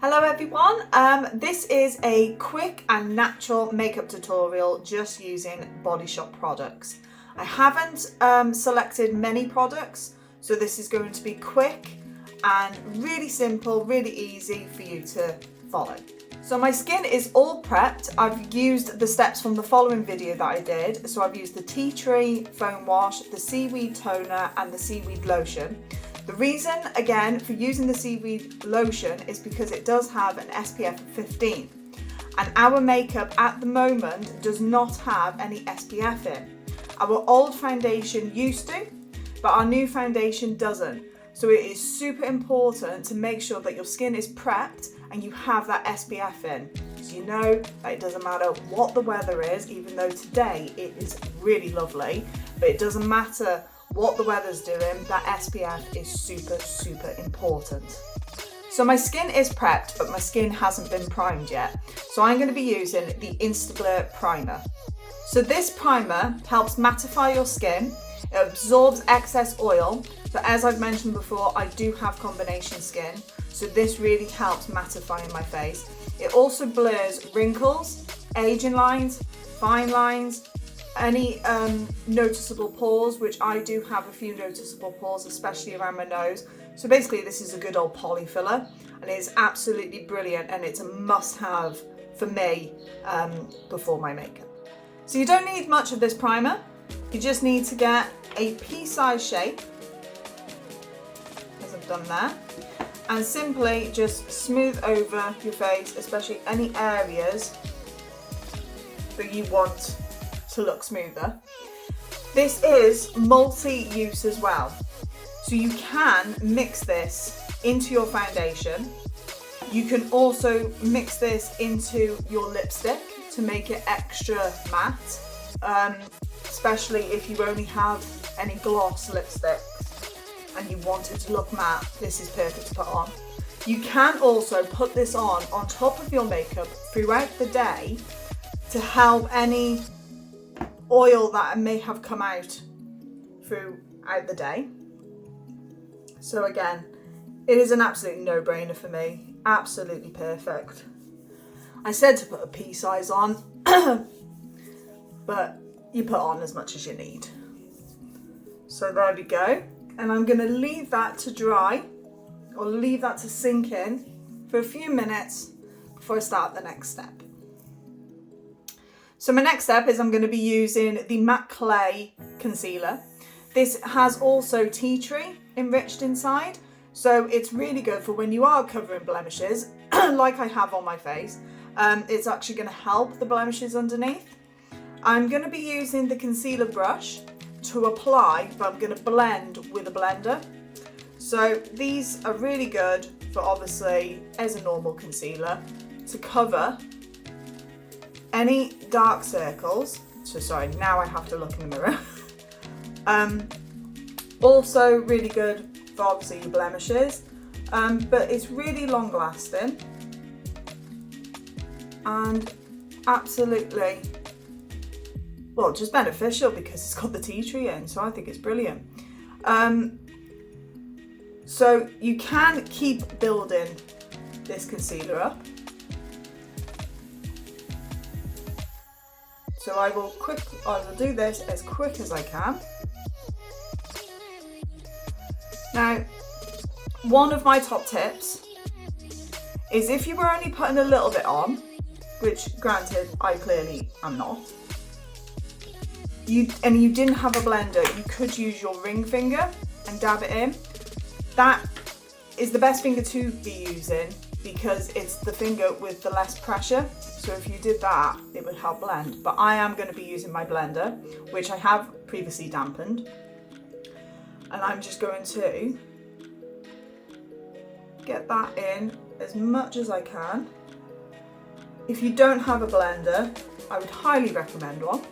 Hello everyone, this is a quick and natural makeup tutorial just using Body Shop products. I haven't selected many products, so this is going to be quick and really simple, really easy for you to follow. So my skin is all prepped. I've used the steps from the following video that I did. So I've used the tea tree foam wash, the seaweed toner and the seaweed lotion. The reason, again, for using the seaweed lotion is because it does have an SPF of 15. And our makeup at the moment does not have any SPF in. Our old foundation used to, but our new foundation doesn't. So it is super important to make sure that your skin is prepped and you have that SPF in. So you know that it doesn't matter what the weather is, even though today it is really lovely, but it doesn't matter what the weather's doing, that SPF is super important. So my skin is prepped, but my skin hasn't been primed yet. So I'm going to be using the Instablur Primer. So this primer helps mattify your skin, it absorbs excess oil. So as I've mentioned before, I do have combination skin, so this really helps mattify my face. It also blurs wrinkles, aging lines, fine lines, any noticeable pores, which I do have a few noticeable pores, especially around my nose. So basically this is a good old poly filler and it's absolutely brilliant and it's a must-have for me before my makeup. So you don't need much of this primer, you just need to get a pea-sized shape, as I've done there, and simply just smooth over your face, especially any areas that you want to look smoother. This is multi-use as well, so you can mix this into your foundation. You can also mix this into your lipstick to make it extra matte, especially if you only have any gloss lipsticks and you want it to look matte. This is perfect to put on. You can also put this on top of your makeup throughout the day to help any oil that may have come out throughout the day. So again, it is an absolute no-brainer for me. Absolutely perfect. I said to put a pea size on, but you put on as much as you need. So there we go. And I'm going to leave that to dry, or leave that to sink in for a few minutes before I start the next step. So my next step is I'm going to be using the Matte Clay concealer. This has also tea tree enriched inside, so it's really good for when you are covering blemishes, like I have on my face. It's actually going to help the blemishes underneath. I'm going to be using the concealer brush to apply, but I'm going to blend with a blender. So these are really good for, obviously, as a normal concealer, to cover any dark circles. So sorry, now I have to look in the mirror. Also really good for, obviously, your blemishes, but it's really long lasting and absolutely, well, just beneficial because it's got the tea tree in, so I think it's brilliant. So you can keep building this concealer up. So I will do this as quick as I can. Now, one of my top tips is if you were only putting a little bit on, which granted I clearly am not, and you didn't have a blender, you could use your ring finger and dab it in. That is the best finger to be using because it's the finger with the less pressure. So if you did that, it would help blend. But I am going to be using my blender, which I have previously dampened. And I'm just going to get that in as much as I can. If you don't have a blender, I would highly recommend one.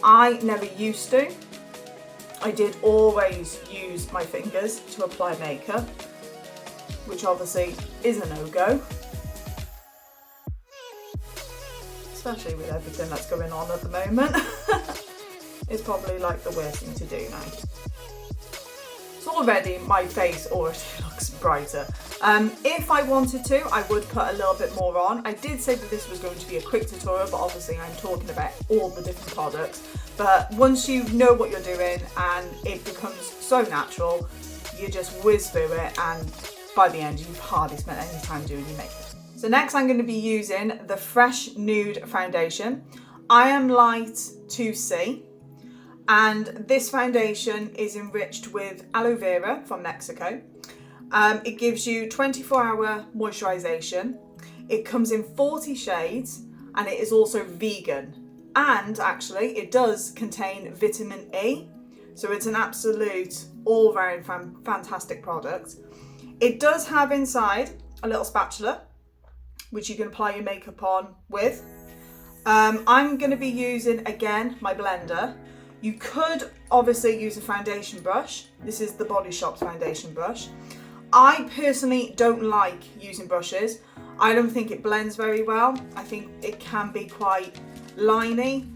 I never used to. I did always use my fingers to apply makeup, which obviously is a no-go, especially with everything that's going on at the moment. It's probably like the worst thing to do now. So already my face already looks brighter. If I wanted to, I would put a little bit more on. I did say that this was going to be a quick tutorial, but obviously I'm talking about all the different products. But once you know what you're doing and it becomes so natural, you just whiz through it, and by the end you've hardly spent any time doing your makeup. So next I'm going to be using the Fresh Nude foundation. I am light 2C, and this foundation is enriched with aloe vera from Mexico. It gives you 24-hour moisturization. It comes in 40 shades, and it is also vegan. And actually, it does contain vitamin E, so it's an absolute all-round fantastic product. It does have inside a little spatula, which you can apply your makeup on with. I'm going to be using, again, my blender. You could obviously use a foundation brush. This is the Body Shop's foundation brush. I personally don't like using brushes. I don't think it blends very well. I think it can be quite liney,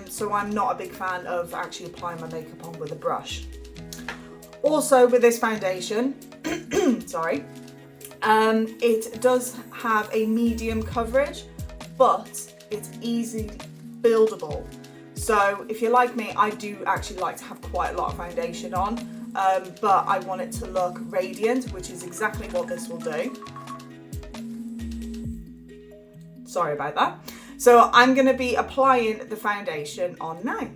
so I'm not a big fan of actually applying my makeup on with a brush. Also with this foundation, sorry, it does have a medium coverage, but it's easily buildable. So if you're like me, I do actually like to have quite a lot of foundation on, but I want it to look radiant, which is exactly what this will do. Sorry about that. So I'm going to be applying the foundation on now.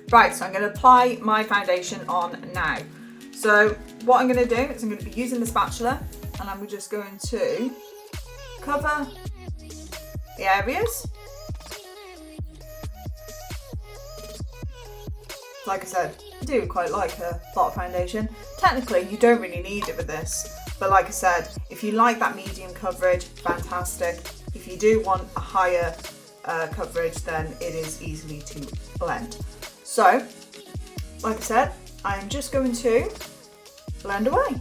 Right, so I'm going to apply my foundation on now. So what I'm going to do is I'm going to be using the spatula, and I'm just going to cover the areas. Like I said, I do quite like a lot of foundation. Technically, you don't really need it with this, but like I said, if you like that medium coverage, fantastic. If you do want a higher coverage, then it is easily to blend. So, like I said, I'm just going to blend away.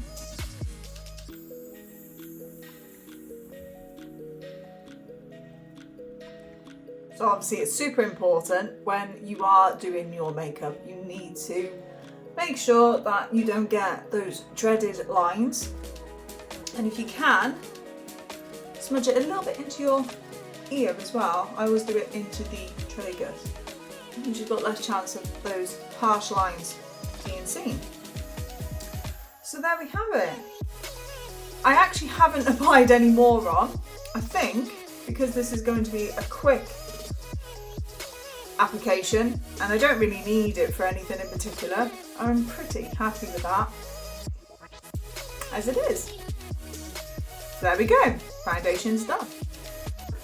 So obviously it's super important when you are doing your makeup, you need to make sure that you don't get those dreaded lines. And if you can, smudge it a little bit into your ear as well. I always do it into the tragus, and you've got less chance of those harsh lines being seen. So there we have it. I actually haven't applied any more on, I think, because this is going to be a quick application and I don't really need it for anything in particular. I'm pretty happy with that as it is. There we go, foundation's done.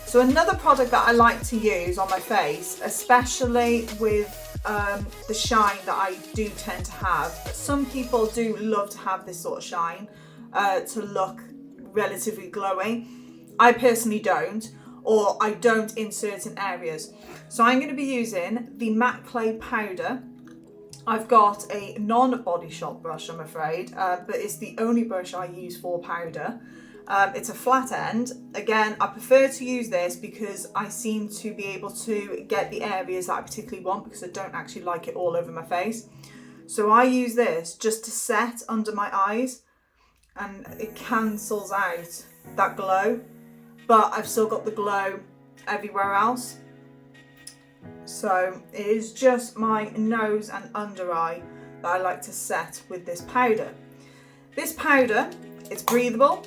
So another product that I like to use on my face, especially with the shine that I do tend to have. Some people do love to have this sort of shine to look relatively glowing. I personally don't, or I don't in certain areas. So I'm going to be using the matte clay powder. I've got a non-Body Shop brush, I'm afraid, but it's the only brush I use for powder. It's a flat end. Again, I prefer to use this because I seem to be able to get the areas that I particularly want, because I don't actually like it all over my face. So I use this just to set under my eyes, and it cancels out that glow, but I've still got the glow everywhere else. So it is just my nose and under eye that I like to set with this powder. This powder, it's breathable.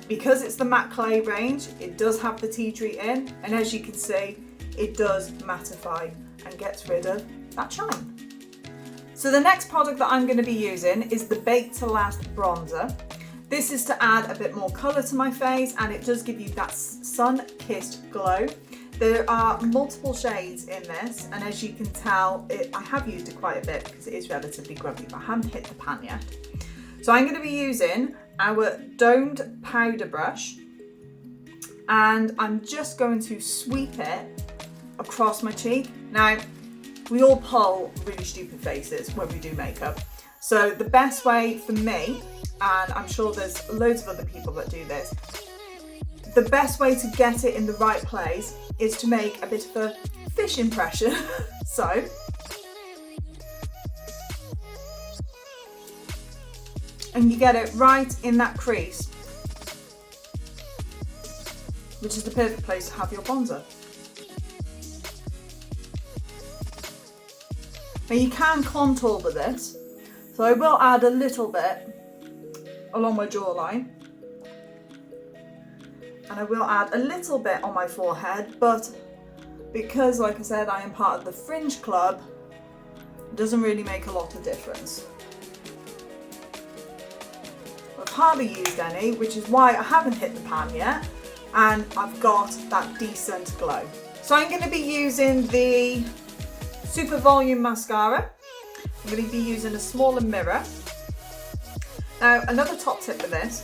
Because it's the matte clay range, it does have the tea tree in, and as you can see, it does mattify and gets rid of that shine. So the next product that I'm going to be using is the Bake to Last bronzer. This is to add a bit more colour to my face, and it does give you that sun-kissed glow. There are multiple shades in this, and as you can tell, I have used it quite a bit because it is relatively grumpy, but I haven't hit the pan yet. So I'm going to be using our domed powder brush, and I'm just going to sweep it across my cheek. Now, we all pull really stupid faces when we do makeup. So the best way for me, and I'm sure there's loads of other people that do this, the best way to get it in the right place is to make a bit of a fish impression. So and you get it right in that crease, which is the perfect place to have your bronzer. Now you can contour with this, so I will add a little bit along my jawline, and I will add a little bit on my forehead, but because, like I said, I am part of the fringe club, it doesn't really make a lot of difference. I've hardly used any, which is why I haven't hit the pan yet, and I've got that decent glow. So I'm going to be using the Super Volume Mascara. I'm going to be using a smaller mirror. Now, another top tip for this,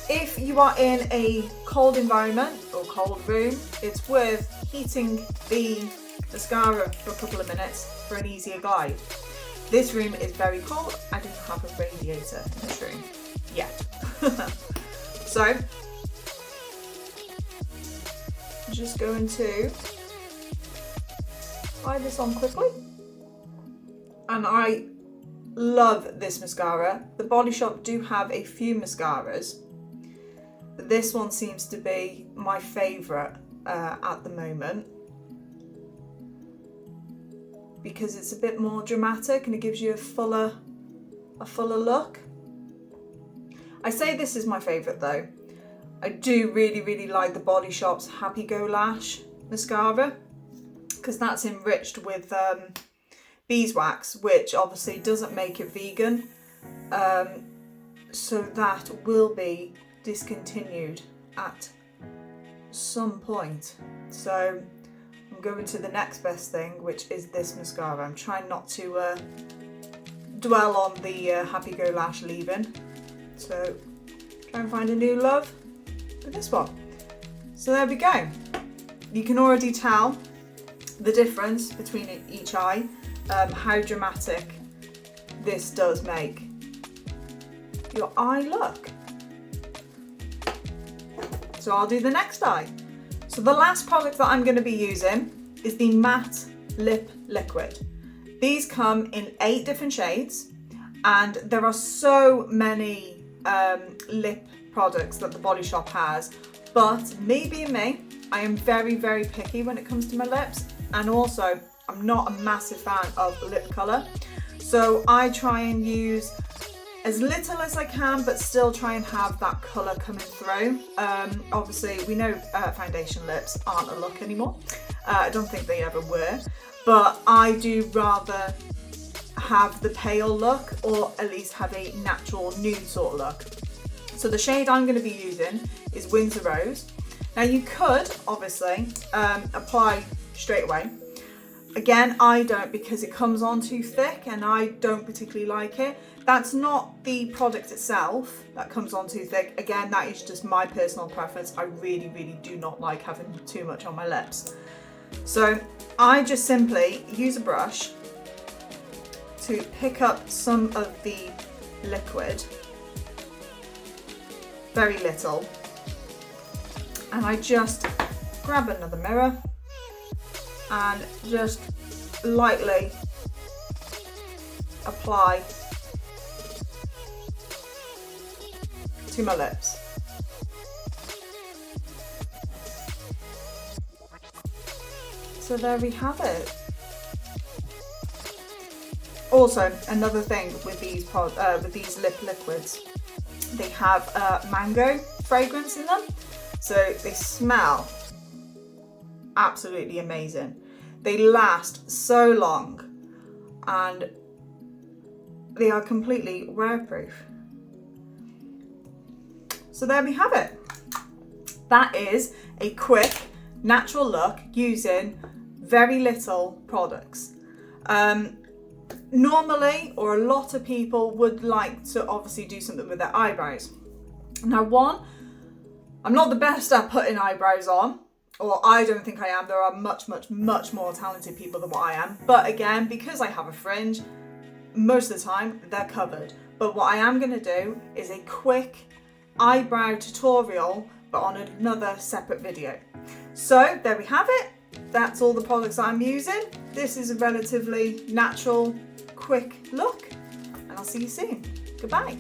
if you are in a cold environment or cold room, it's worth heating the mascara for a couple of minutes for an easier glide. This room is very cold. I don't have a radiator in this room yet. So, I'm just going to apply this on quickly. And I love this mascara. The Body Shop do have a few mascaras, but this one seems to be my favourite at the moment, because it's a bit more dramatic and it gives you a fuller look. I say this is my favourite though. I do really like the Body Shop's Happy Go Lash mascara, because that's enriched with beeswax, which obviously doesn't make it vegan, so that will be discontinued at some point. So I'm going to the next best thing, which is this mascara. I'm trying not to dwell on the Happy Go Lash leaving, so try and find a new love with this one. So there we go. You can already tell the difference between each eye, how dramatic this does make your eye look. So I'll do the next eye. So the last product that I'm going to be using is the Matte Lip Liquid. These come in 8 different shades, and there are so many lip products that the Body Shop has, but me being me, I am very picky when it comes to my lips, and also I'm not a massive fan of lip colour, so I try and use as little as I can, but still try and have that colour coming through. Obviously, we know foundation lips aren't a look anymore. I don't think they ever were, but I do rather have the pale look, or at least have a natural nude sort of look. So the shade I'm going to be using is Windsor Rose. Now you could obviously apply straight away. Again, I don't, because it comes on too thick and I don't particularly like it. That's not the product itself that comes on too thick. Again, that is just my personal preference. I really do not like having too much on my lips. So I just simply use a brush to pick up some of the liquid, very little, and I just grab another mirror and just lightly apply to my lips. So there we have it. Also, another thing with these lip liquids, they have mango fragrance in them, so they smell absolutely amazing. They last so long, and they are completely wear-proof. So there we have it. That is a quick, natural look using very little products. Normally, or a lot of people would like to obviously do something with their eyebrows. Now, I'm not the best at putting eyebrows on, or I don't think I am. There are much more talented people than what I am. But again, because I have a fringe, most of the time they're covered. But what I am going to do is a quick eyebrow tutorial, but on another separate video. So there we have it. That's all the products I'm using. This is a relatively natural, quick look, and I'll see you soon. Goodbye.